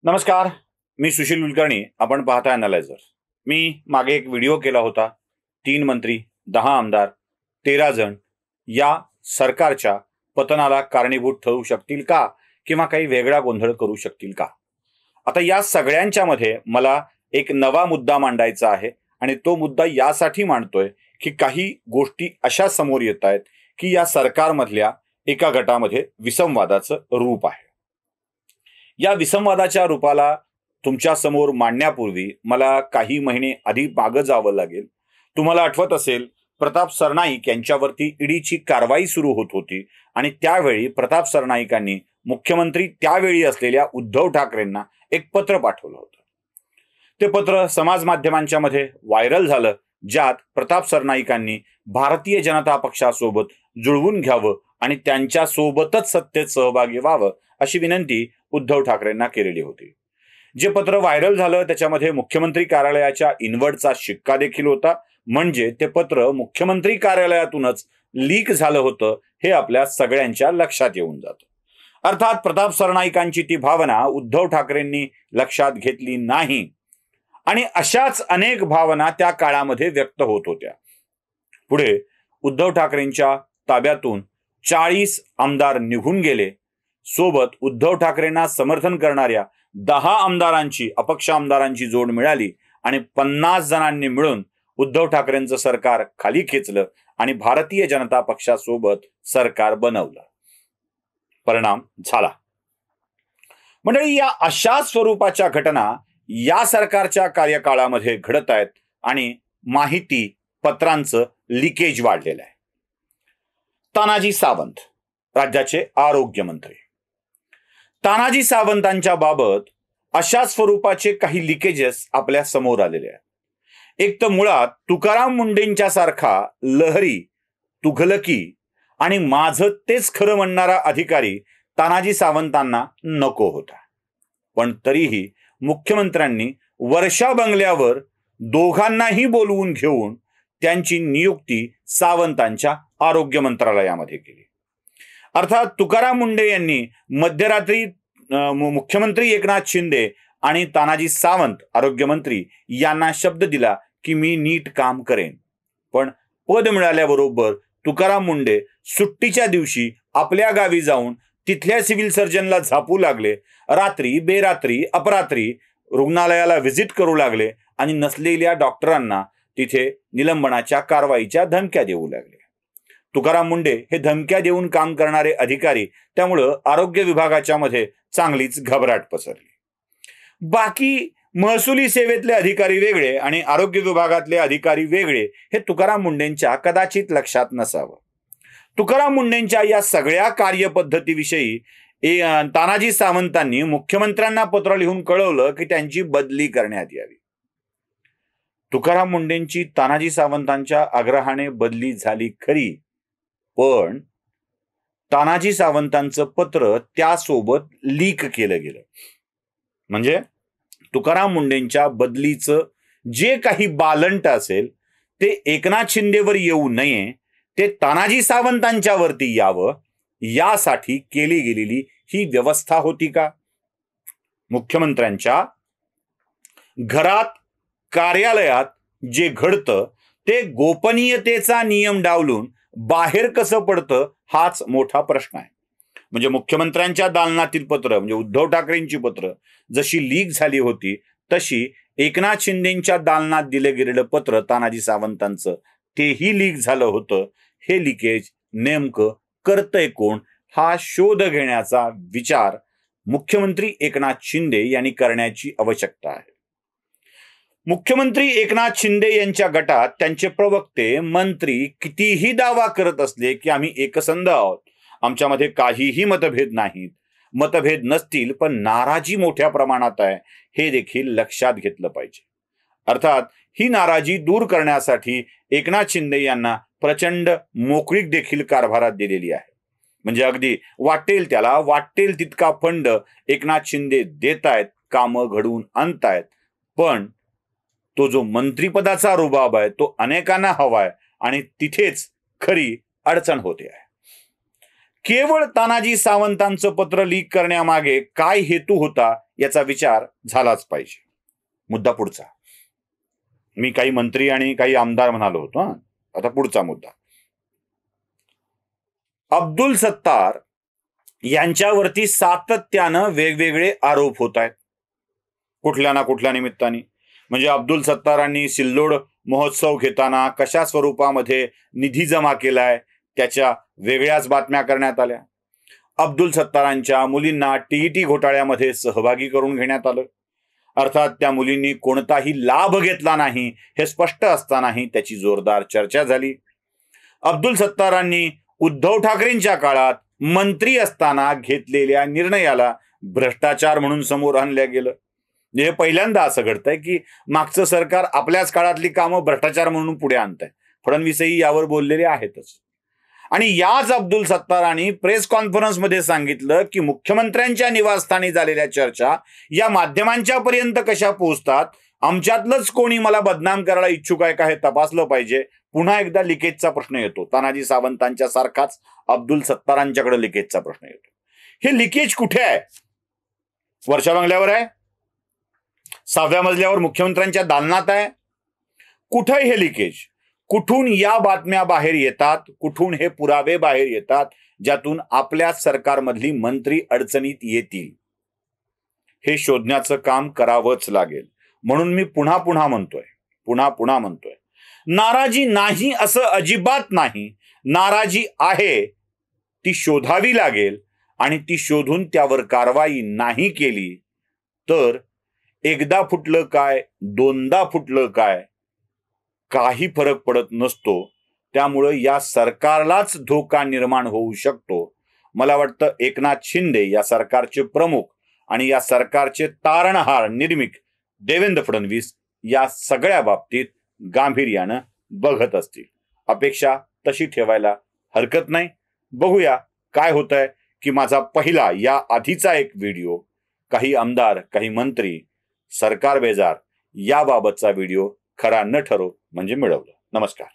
नमस्कार, मी सुशील कुलकर्णी. आपण पाहता अनालायझर. मी मागे एक व्हिडिओ केला होता. 3 मंत्री, 10 आमदार, 13 जण या सरकारच्या पतनाला कारणीभूत ठरू शकतील का, किंवा काही वेगळा गोंधळ करू शकतील का. आता या सगळ्यांच्या मध्ये मला एक नवा मुद्दा मांडायचा आहे, आणि तो मुद्दा यासाठी मांडतोय की काही गोष्टी अशा समोर येत आहेत की या सरकारमधल्या एका गटामध्ये विसंवादाचं रूप आहे. या विसंवादाच्या रूपाला तुमच्या समोर मांडण्यापूर्वी मला काही महिने आधी मागं जावं लागेल. तुम्हाला आठवत असेल, प्रताप सरनाईक यांच्यावरती ईडीची कारवाई सुरू होत होती, आणि त्यावेळी प्रताप सरनाईकांनी मुख्यमंत्री त्यावेळी असलेल्या उद्धव ठाकरेंना एक पत्र पाठवलं होतं. ते पत्र समाज माध्यमांच्या मध्ये व्हायरल झालं, ज्यात प्रताप सरनाईकांनी भारतीय जनता पक्षासोबत जुळवून घ्यावं आणि त्यांच्या सोबतच सत्तेत सहभागी व्हावं अशी विनंती उद्धव ठाकरेंना केलेली होती. जे पत्र व्हायरल झालं त्याच्यामध्ये मुख्यमंत्री कार्यालयाच्या इनवर्डचा शिक्का देखील होता. म्हणजे ते पत्र मुख्यमंत्री कार्यालयातूनच लीक झालं होतं हे आपल्या सगळ्यांच्या लक्षात येऊन जातं. अर्थात प्रताप सरनाईकांची ती भावना उद्धव ठाकरेंनी लक्षात घेतली नाही, आणि अशाच अनेक भावना त्या काळामध्ये व्यक्त होत होत्या. पुढे उद्धव ठाकरेंच्या ताब्यातून 40 आमदार निघून गेले. सोबत उद्धव ठाकरेंना समर्थन करणाऱ्या 10 आमदारांची, अपक्ष आमदारांची जोड मिळाली, आणि 50 जणांनी मिळून उद्धव ठाकरेंचं सरकार खाली खेचलं आणि भारतीय जनता पक्षासोबत सरकार बनवलं. परिणाम झाला. मंडळी, या अशा स्वरूपाच्या घटना या सरकारच्या कार्यकाळामध्ये घडत आहेत, आणि माहिती पत्रांचं लिकेज वाढलेलं आहे. तानाजी सावंत राज्याचे आरोग्यमंत्री. तानाजी सावंतांच्या बाबत अशा स्वरूपाचे काही लिकेजेस आपल्या समोर आलेले आहेत. एक तर मुळात तुकाराम मुंडेंच्या सारखा लहरी, तुघलकी आणि माझं तेच खरं म्हणणारा अधिकारी तानाजी सावंतांना नको होता. पण तरीही मुख्यमंत्र्यांनी वर्षा बंगल्यावर दोघांनाही बोलवून घेऊन त्यांची नियुक्ती सावंतांच्या आरोग्य मंत्रालयामध्ये केली. अर्थात तुकाराम मुंडे यांनी मध्यरात्री मुख्यमंत्री एकनाथ शिंदे आणि तानाजी सावंत आरोग्यमंत्री यांना शब्द दिला की मी नीट काम करेन. पण पद मिळाल्याबरोबर तुकाराम मुंडे सुट्टीच्या दिवशी आपल्या गावी जाऊन तिथल्या सिव्हिल सर्जनला झापू लागले. रात्री बेरात्री अपरात्री रुग्णालयाला व्हिजिट करू लागले, आणि नसलेल्या डॉक्टरांना तिथे निलंबनाच्या कारवाईच्या धमक्या देऊ लागले. तुकाराम मुंडे हे धमक्या देऊन काम करणारे अधिकारी, त्यामुळं आरोग्य विभागाच्या मध्ये चांगलीच घबराट पसरली. बाकी महसुली सेवेतले अधिकारी वेगळे आणि आरोग्य विभागातले अधिकारी वेगळे हे तुकाराम मुंडेंच्या कदाचित लक्षात नसावं. तुकाराम मुंडेंच्या या सगळ्या कार्यपद्धतीविषयी तानाजी सावंतांनी मुख्यमंत्र्यांना पत्र लिहून कळवलं की त्यांची बदली करण्यात यावी. तुकाराम मुंडेंची तानाजी सावंतांच्या आग्रहाने बदली झाली खरी, पण तानाजी सावंतांचं पत्र त्यासोबत लीक केलं गेलं. म्हणजे तुकाराम मुंडेंच्या बदलीचं जे काही बालंट असेल ते एकनाथ शिंदेवर येऊ नये, ते तानाजी सावंतांच्या वरती यावं, यासाठी केली गेलेली ही व्यवस्था होती का? मुख्यमंत्र्यांच्या घरात, कार्यालयात जे घडतं ते गोपनीयतेचा नियम डावलून बाहेर कसं पडतं हाच मोठा प्रश्न आहे. म्हणजे मुख्यमंत्र्यांच्या दालनातील पत्र, म्हणजे उद्धव ठाकरेंची पत्र जशी लीक झाली होती, तशी एकनाथ शिंदेच्या दालनात दिलं गेलेलं पत्र तानाजी सावंतांचं तेही लीक झालं होतं. हे लिकेज नेमकं करतंय कोण, हा शोध घेण्याचा विचार मुख्यमंत्री एकनाथ शिंदे यांनी करण्याची आवश्यकता आहे. मुख्यमंत्री एकनाथ शिंदे यांच्या गटात त्यांचे प्रवक्ते, मंत्री कितीही दावा करत असले की आम्ही एकसंध आहोत, आमच्यामध्ये काहीही मतभेद नाहीत, मतभेद नसतील पण नाराजी मोठ्या प्रमाणात आहे, हे देखील लक्षात घेतलं पाहिजे. अर्थात ही नाराजी दूर करण्यासाठी एकनाथ शिंदे यांना प्रचंड मोकळीक देखील कारभारात दिलेली आहे. म्हणजे अगदी वाटेल त्याला वाटेल तितका फंड एकनाथ शिंदे देतायत, कामं घडवून आणतायत. पण तो जो मंत्रिपदाचा रुबाब आहे तो अनेकांना हवाय, आणि तिथेच खरी अडचण होते आहे. केवळ तानाजी सावंतांचं पत्र लीक करण्यामागे काय हेतू होता याचा विचार झालाच पाहिजे. मुद्दा पुढचा. मी काही मंत्री आणि काही आमदार म्हणालो होतो. आता पुढचा मुद्दा. अब्दुल सत्तार यांच्यावरती सातत्यानं वेगवेगळे आरोप होत आहेत कुठल्या ना कुठल्या निमित्ताने. म्हणजे अब्दुल सत्तारांनी सिल्लोड महोत्सव घेताना कशा स्वरूपामध्ये निधी जमा केलाय त्याच्या वेगळ्याच बातम्या करण्यात आल्या. अब्दुल सत्तारांच्या मुलींना टीईटी घोटाळ्यामध्ये सहभागी करून घेण्यात आलं. अर्थात त्या मुलींनी कोणताही लाभ घेतला नाही हे स्पष्ट असतानाही त्याची जोरदार चर्चा झाली. अब्दुल सत्तारांनी उद्धव ठाकरेंच्या काळात मंत्री असताना घेतलेल्या निर्णयाला भ्रष्टाचार म्हणून समोर आणलं गेलं. हे पहिल्यांदा असं घडतंय की मागचं सरकार आपल्याच काळातली कामं भ्रष्टाचार म्हणून पुढे आणतंय. फडणवीसही यावर बोललेले आहेतच. आणि याच अब्दुल सत्तारांनी प्रेस कॉन्फरन्समध्ये सांगितलं की मुख्यमंत्र्यांच्या निवासस्थानी झालेल्या चर्चा या माध्यमांच्या पर्यंत कशा पोहोचतात, आमच्यातलंच कोणी मला बदनाम करायला इच्छुक आहे का हे तपासलं पाहिजे. पुन्हा एकदा लिकेजचा प्रश्न येतो. तानाजी सावंतांच्या सारखाच अब्दुल सत्तारांच्याकडे लिकेजचा प्रश्न येतो. हे लिकेज कुठे आहे? वर्षा बंगल्यावर आहे? 6व्या मजल्यावर मुख्यमंत्र्यांच्या दालनात आहे? कुठे हे लिकेज? कुठून या बातम्या बाहेर येतात? कुठून हे पुरावे बाहेर येतात ज्यातून आपल्या सरकारमधली मंत्री अडचणीत येतील? हे शोधण्याचं काम करावंच लागेल. म्हणून मी पुन्हा म्हणतोय नाराजी नाही असं अजिबात नाही. नाराजी आहे ती शोधावी लागेल आणि ती शोधून त्यावर कारवाई नाही केली तर एकदा फुटलं काय, दोनदा फुटलं काय, काही फरक पडत नसतो. त्यामुळे या सरकारलाच धोका निर्माण होऊ शकतो. मला वाटतं एकनाथ शिंदे या सरकारचे प्रमुख आणि या सरकारचे तारणहार निर्मिक देवेंद्र फडणवीस या सगळ्या बाबतीत गांभीर्यानं बघत असतील. अपेक्षा तशी ठेवायला हरकत नाही. बघूया काय होतंय की माझा पहिला या आधीचा एक व्हिडिओ, काही आमदार, काही मंत्री, सरकार बेजार याबाबतचा व्हिडिओ खरा न ठरो म्हणजे मिळवलं. नमस्कार.